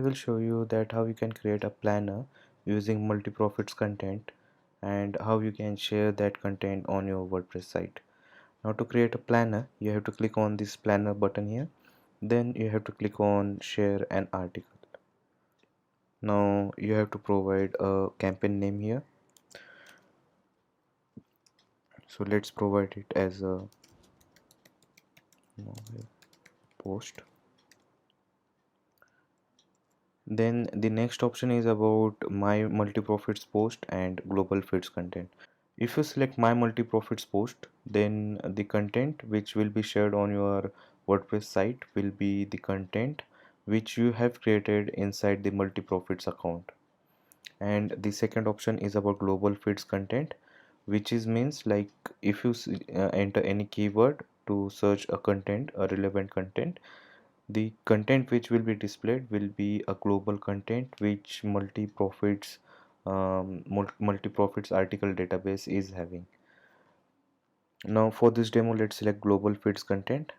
I will show you that how you can create a planner using multi-profits content and how you can share that content on your WordPress site. Now to create a planner, you have to click on this planner button here. Then you have to click on share an article. Now you have to provide a campaign name here. So let's provide it as a post. Then the next option is about my multi-profits post and global feeds content. If you select my multi-profits post, then the content which will be shared on your WordPress site will be the content which you have created inside the multi-profits account. And the second option is about global feeds content, which is means like if you enter any keyword to search a content, a relevant content, the content which will be displayed will be a global content which multi-profits article database is having. Now for this demo, let's select global feeds content.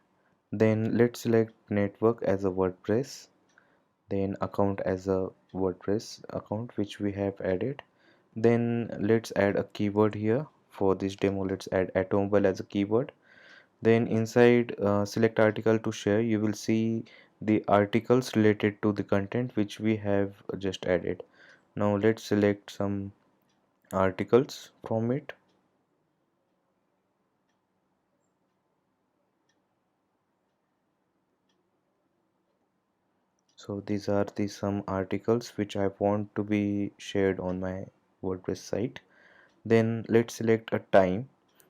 Then let's select network as a WordPress. Then account as a WordPress account which we have added. Then let's add a keyword here. For this demo, let's add automobile as a keyword. Then inside select article to share, you will see the articles related to the content which we have just added. Now let's select some articles from it. So these are the some articles which I want to be shared on my WordPress site. Then let's select a time.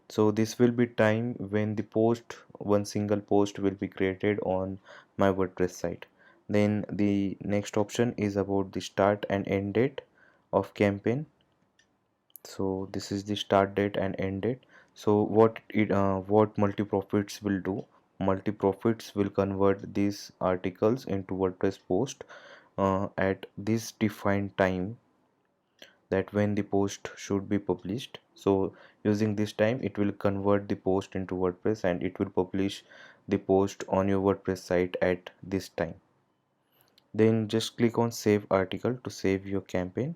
So this will be time when the post, one single post will be created on my WordPress site. Then the next option is about the start and end date of campaign. So this is the start date and end date. So what multi-profits will do, multi-profits will convert these articles into WordPress post at this defined time, that when the post should be published. So using this time, it will convert the post into WordPress and it will publish the post on your WordPress site at this time. Then just click on save article to save your campaign.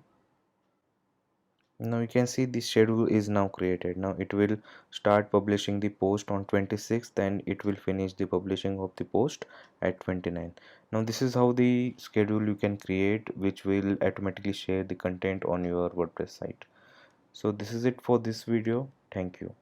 Now you can see the schedule is now created. Now it will start publishing the post on 26th, then it will finish the publishing of the post at 29. Now this is how the schedule you can create, which will automatically share the content on your WordPress site. So this is it for this video. Thank you.